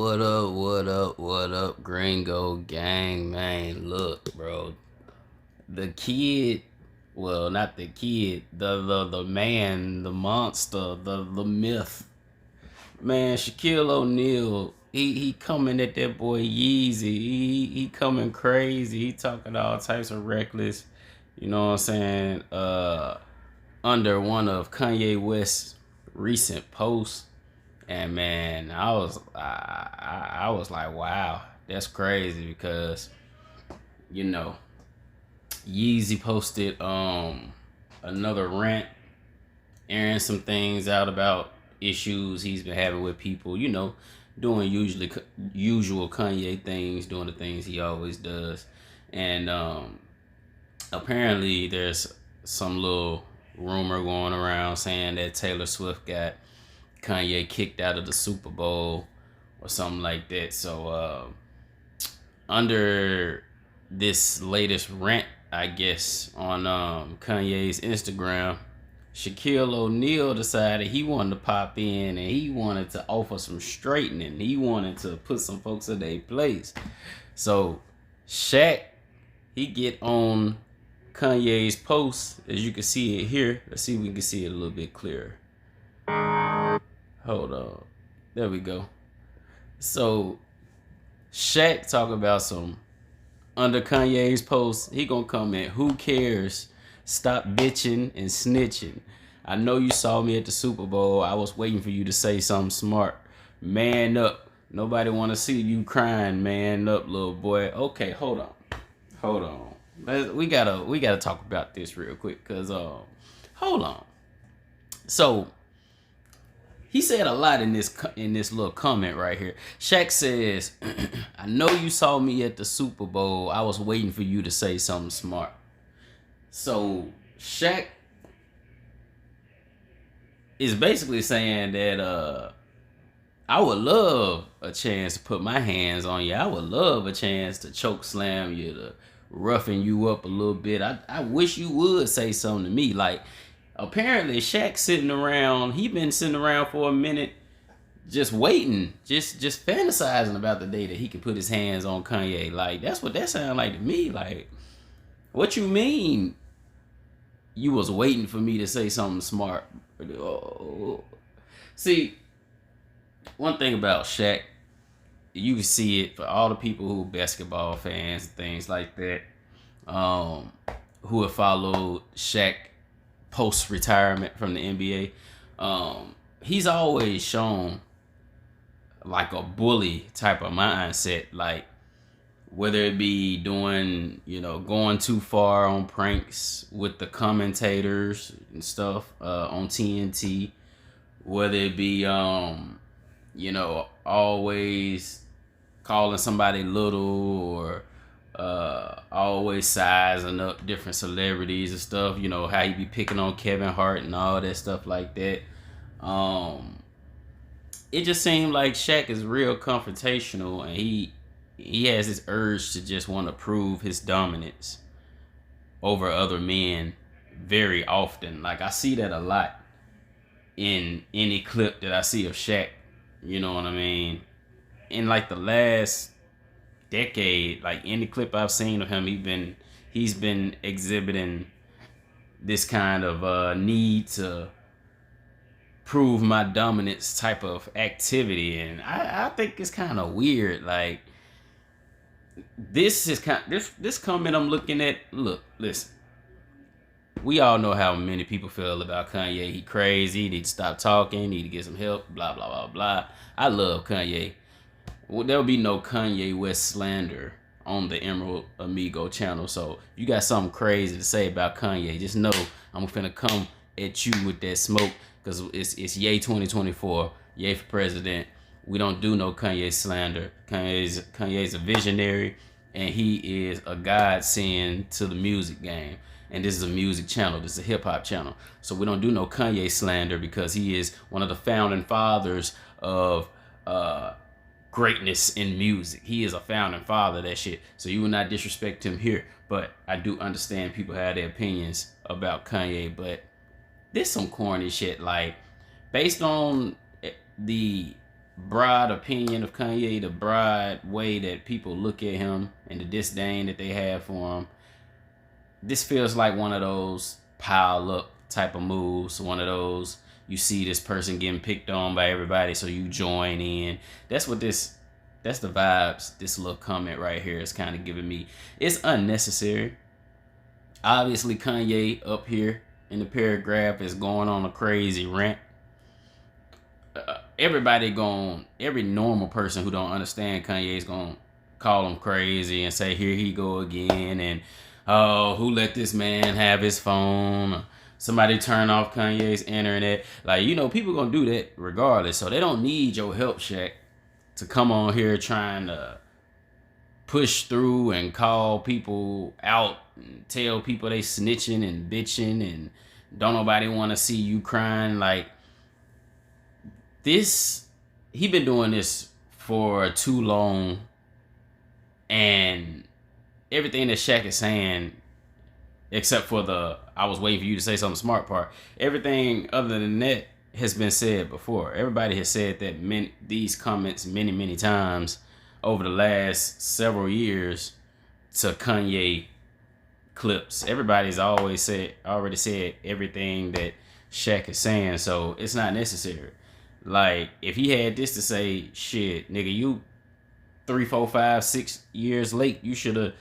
What up, what up, Gringo gang, man. Look, bro. The kid, well, not the kid, the man, the monster, the myth. Man, Shaquille O'Neal, he coming at that boy Yeezy. He coming crazy. He talking all types of reckless, you know what I'm saying? Under one of Kanye West's recent posts. And man, I was like, wow, that's crazy because you know Yeezy posted another rant, airing some things out about issues he's been having with people. Doing usual Kanye things, doing the things he always does, and apparently there's some little rumor going around saying that Taylor Swift got Kanye kicked out of the Super Bowl or something like that. So under this latest rant, I guess, on Kanye's Instagram, Shaquille O'Neal decided he wanted to pop in and he wanted to offer some straightening. He wanted to put some folks in their place. So Shaq, he get on Kanye's post, as you can see it here. Let's see if we can see it a little bit clearer. Hold on. There we go. So Shaq talking about some under Kanye's post. He gonna comment, "Who cares? Stop bitching and snitching. I know you saw me at the Super Bowl. I was waiting for you to say something smart. Man up. Nobody wanna see you crying. Man up, little boy." Okay, hold on. We gotta talk about this real quick, cause hold on. So he said a lot in this little comment right here. Shaq says, "I know you saw me at the Super Bowl. I was waiting for you to say something smart." So Shaq is basically saying that I would love a chance to put my hands on you. I would love a chance to choke slam you, to roughen you up a little bit. I wish you would say something to me. Like, apparently Shaq sitting around, he been sitting around for a minute just waiting, just fantasizing about the day that he could put his hands on Kanye. Like, that's what that sounded like to me. Like, what you mean you was waiting for me to say something smart? Oh. See, one thing about Shaq, you can see it for all the people who are basketball fans and things like that, who have followed Shaq post retirement from the NBA. He's always shown like a bully type of mindset, like whether it be doing, going too far on pranks with the commentators and stuff on TNT, whether it be always calling somebody little, or always sizing up different celebrities and stuff. How he be picking on Kevin Hart and all that stuff like that. It just seemed like Shaq is real confrontational, and he has this urge to just want to prove his dominance over other men very often. Like, I see that a lot in any clip that I see of Shaq. You know what I mean? In like the last decade, like any clip I've seen of him, he's been exhibiting this kind of need to prove my dominance type of activity, and I think it's kind of weird. Like, this comment I'm looking at. Look, listen. We all know how many people feel about Kanye. He crazy. He need to stop talking. He need to get some help. Blah blah blah blah. I love Kanye. Well, there'll be no Kanye West slander on the Emerald Amigo channel. So if you got something crazy to say about Kanye, just know I'm finna come at you with that smoke, because it's yay 2024, yay for president. We don't do no Kanye slander. Kanye's a visionary, and he is a godsend to the music game. And this is a music channel. This is a hip hop channel. So we don't do no Kanye slander, because he is one of the founding fathers of greatness in music. He is a founding father of that shit. So you will not disrespect him here. But I do understand people have their opinions about Kanye. But this some corny shit. Like, based on the broad opinion of Kanye, the broad way that people look at him, and the disdain that they have for him, this feels like one of those pile up type of moves. One of those, you see this person getting picked on by everybody, so you join in. That's what this. That's the vibes this little comment right here is kind of giving me. It's unnecessary. Obviously, Kanye up here in the paragraph is going on a crazy rant. Every normal person who don't understand Kanye is gonna call him crazy and say, here he go again, and oh, who let this man have his phone? Somebody turn off Kanye's internet. Like, people gonna do that regardless, so they don't need your help, Shaq, to come on here trying to push through and call people out and tell people they snitching and bitching and don't nobody want to see you crying. Like, this, he been doing this for too long, and everything that Shaq is saying, except for the I was waiting for you to say something smart part, everything other than that has been said before. Everybody has said that these comments many times over the last several years to Kanye clips. Everybody's already said everything that Shaq is saying, so it's not necessary. Like, if he had this to say, shit, nigga, you 3, 4, 5, 6 years late. You should have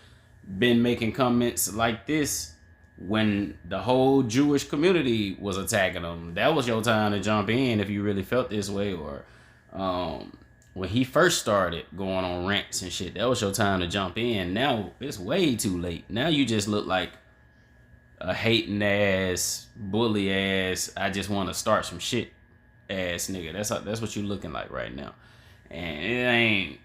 been making comments like this when the whole Jewish community was attacking him. That was your time to jump in if you really felt this way. Or when he first started going on rants and shit, that was your time to jump in. Now it's way too late. Now you just look like a hating ass, bully ass, I just want to start some shit ass nigga. That's what you looking like right now. And it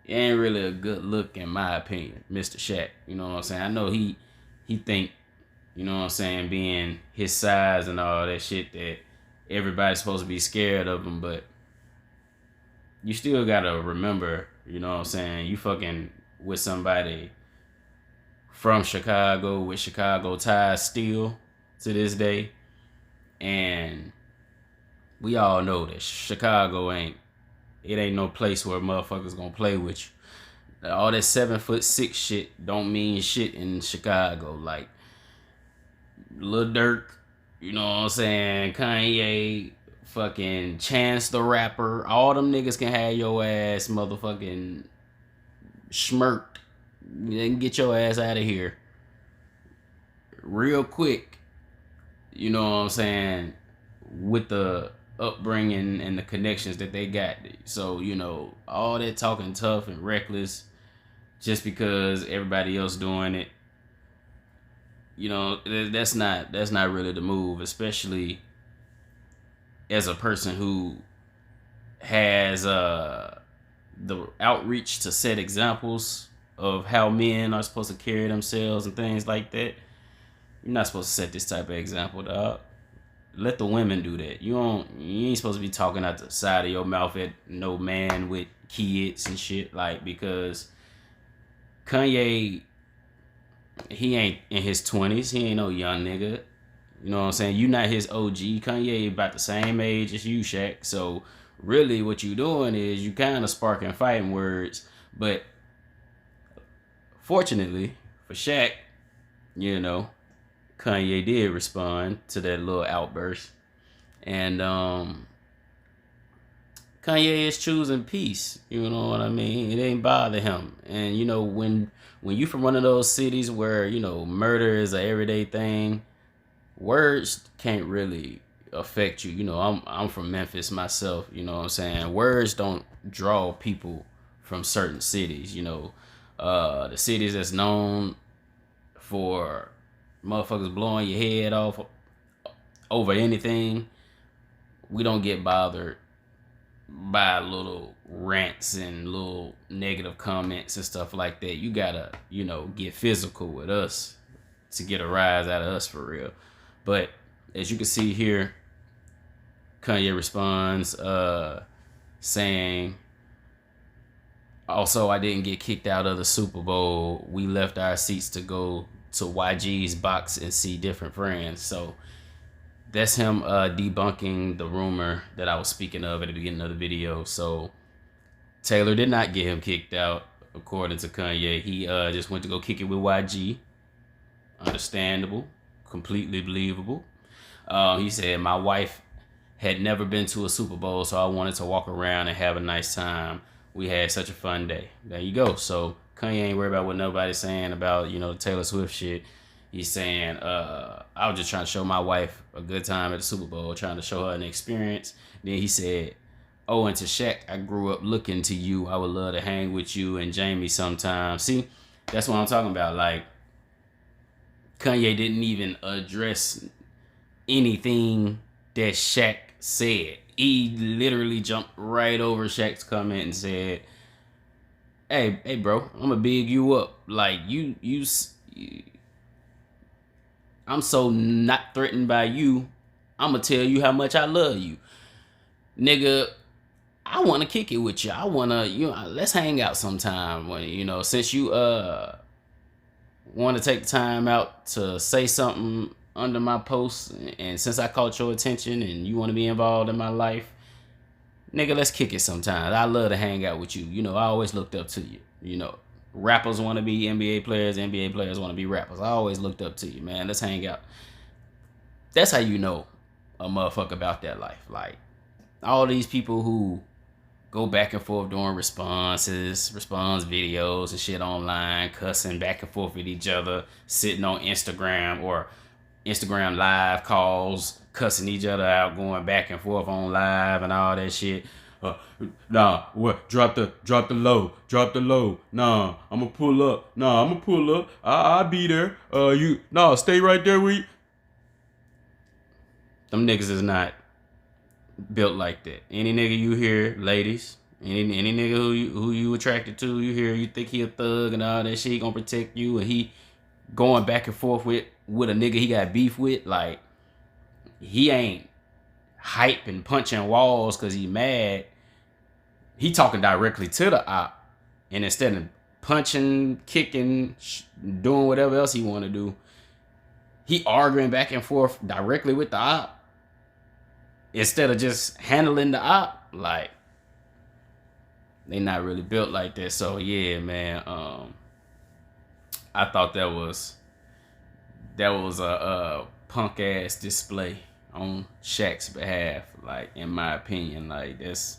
ain't really a good look in my opinion, Mr. Shaq. You know what I'm saying? I know he think, you know what I'm saying, being his size and all that shit, that everybody's supposed to be scared of him, but you still gotta remember, you know what I'm saying, you fucking with somebody from Chicago with Chicago ties still to this day. And we all know that Chicago ain't no place where motherfuckers gonna play with you. All that 7'6" shit don't mean shit in Chicago. Like, Lil Durk, you know what I'm saying, Kanye, fucking Chance the Rapper, all them niggas can have your ass motherfucking smirked. They can get your ass out of here real quick. You know what I'm saying, with the upbringing and the connections that they got. So, all that talking tough and reckless just because everybody else doing it, that's not really the move, especially as a person who has the outreach to set examples of how men are supposed to carry themselves and things like that. You're not supposed to set this type of example, dog. Let the women do that. You ain't supposed to be talking out the side of your mouth at no man with kids and shit. Like, because Kanye, he ain't in his 20s. He ain't no young nigga. You know what I'm saying? You not his OG. Kanye about the same age as you, Shaq. So really what you doing is you kind of sparking fighting words. But fortunately for Shaq, Kanye did respond to that little outburst. And Kanye is choosing peace. You know what I mean? It ain't bother him. And, when you from one of those cities where, murder is an everyday thing, words can't really affect you. I'm from Memphis myself. You know what I'm saying? Words don't draw people from certain cities. The cities that's known for motherfuckers blowing your head off over anything, we don't get bothered by little rants and little negative comments and stuff like that. You gotta, get physical with us to get a rise out of us for real. But as you can see here, Kanye responds saying, also, I didn't get kicked out of the Super Bowl. We left our seats to go to YG's box and see different friends. So That's him debunking the rumor that I was speaking of at the beginning of the video. So Taylor did not get him kicked out, according to Kanye. He just went to go kick it with YG. Understandable, completely believable. He said, my wife had never been to a Super Bowl, so I wanted to walk around and have a nice time. We had such a fun day. There you go. So Kanye ain't worried about what nobody's saying about, the Taylor Swift shit. He's saying, I was just trying to show my wife a good time at the Super Bowl, trying to show her an experience. Then he said, oh, and to Shaq, I grew up looking to you. I would love to hang with you and Jamie sometime. See, that's what I'm talking about. Like, Kanye didn't even address anything that Shaq said. He literally jumped right over Shaq's comment and said, hey, bro, I'm gonna big you up. Like, I'm so not threatened by you. I'm gonna tell you how much I love you. Nigga, I want to kick it with you. I want to, let's hang out sometime. When, since you want to take the time out to say something under my post, and since I caught your attention and you want to be involved in my life, nigga, let's kick it sometime. I love to hang out with you. I always looked up to you. Rappers want to be NBA players, NBA players want to be rappers. I always looked up to you, man. Let's hang out. That's how you know a motherfucker about that life. Like, all these people who go back and forth doing response videos and shit online, cussing back and forth with each other, sitting on Instagram or Instagram live calls, cussing each other out, going back and forth on live and all that shit. What? Drop the low. Nah, I'ma pull up. I'll be there. Stay right there with you. Them niggas is not built like that. Any nigga you hear, ladies, any nigga who you attracted to, you think he a thug and all that shit, he gonna protect you, and he going back and forth with a nigga he got beef with, like, he ain't hype and punching walls because he mad. He talking directly to the op, and instead of punching, kicking, doing whatever else he want to do, he arguing back and forth directly with the op instead of just handling the op. Like, they not really built like that. So yeah, man, I thought that was a punk ass display on Shaq's behalf. Like, in my opinion, like, that's,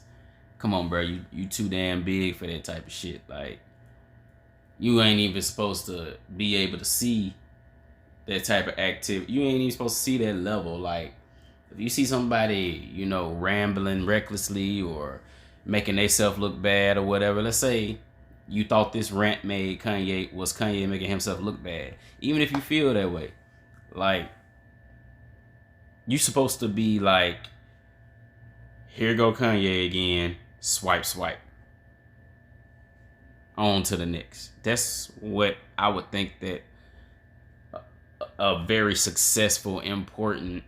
come on, bro, you too damn big for that type of shit. Like, you ain't even supposed to be able to see that type of activity. You ain't even supposed to see that level. Like, if you see somebody, rambling recklessly or making themselves look bad or whatever, let's say you thought this rant made Kanye making himself look bad. Even if you feel that way, like, you supposed to be like, here go Kanye again, swipe. On to the next. That's what I would think that a very successful, important,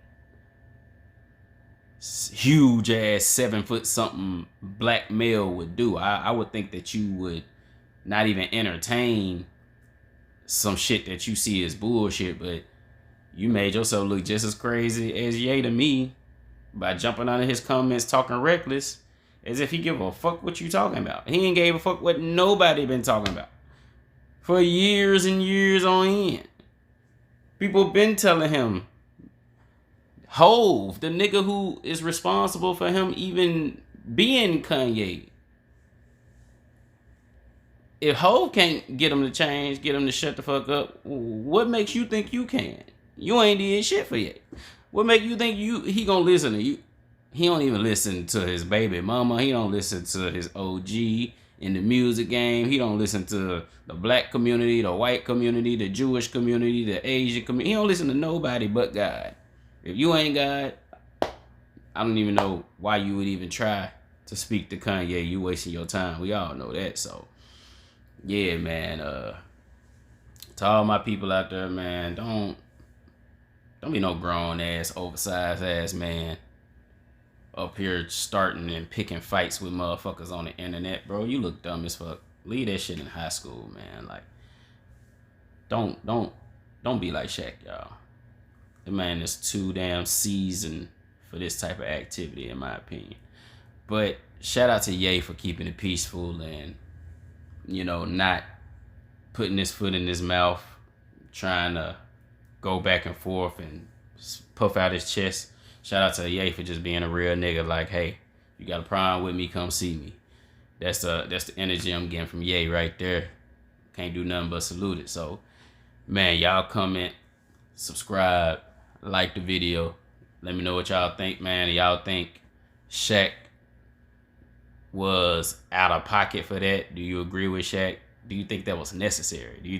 huge ass 7 foot something black male would do. I would think that you would not even entertain some shit that you see as bullshit, but you made yourself look just as crazy as Ye to me by jumping under his comments talking reckless, as if he give a fuck what you talking about. He ain't gave a fuck what nobody been talking about for years and years on end. People been telling him, Hove, the nigga who is responsible for him even being Kanye, if Hove can't get him to change, get him to shut the fuck up, what makes you think you can? You ain't did shit for Ye. What make you think he gonna listen to you? He don't even listen to his baby mama. He don't listen to his OG in the music game. He don't listen to the black community, the white community, the Jewish community, the Asian community. He don't listen to nobody but God. If you ain't God, I don't even know why you would even try to speak to Kanye. You wasting your time. We all know that. So yeah, man. To all my people out there, man, don't be no grown ass, oversized ass man up here starting and picking fights with motherfuckers on the internet, bro. You look dumb as fuck. Leave that shit in high school, man. Like, don't be like Shaq, y'all. The man is too damn seasoned for this type of activity, in my opinion. But shout out to Ye for keeping it peaceful and, not putting his foot in his mouth, trying to go back and forth and puff out his chest. Shout out to Ye for just being a real nigga. Like, hey, you got a problem with me? Come see me. That's the energy I'm getting from Ye right there. Can't do nothing but salute it. So, man, y'all comment, subscribe, like the video. Let me know what y'all think, man. Y'all think Shaq was out of pocket for that? Do you agree with Shaq? Do you think that was necessary? Do you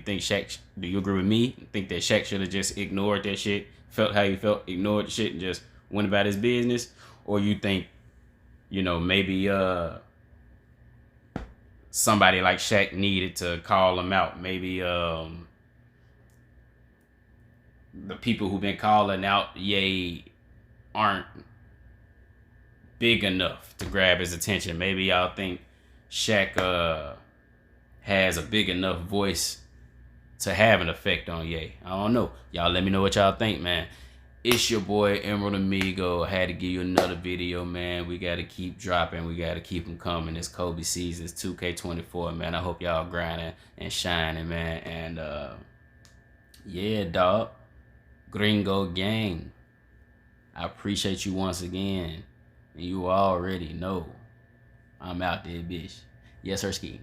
agree with me? Think that Shaq should have just ignored that shit, felt how he felt, ignored the shit and just went about his business? Or you think, maybe somebody like Shaq needed to call him out? Maybe the people who've been calling out Ye aren't big enough to grab his attention. Maybe y'all think Shaq has a big enough voice to have an effect on Ye. I don't know. Y'all let me know what y'all think, man. It's your boy Emerald Amigo. I had to give you another video, man. We got to keep dropping. We got to keep them coming. It's Kobe seasons 2K24, man. I hope y'all grinding and shining, man. And yeah, dog. Gringo gang. I appreciate you once again. And you already know I'm out there, bitch. Yes, sir, ski.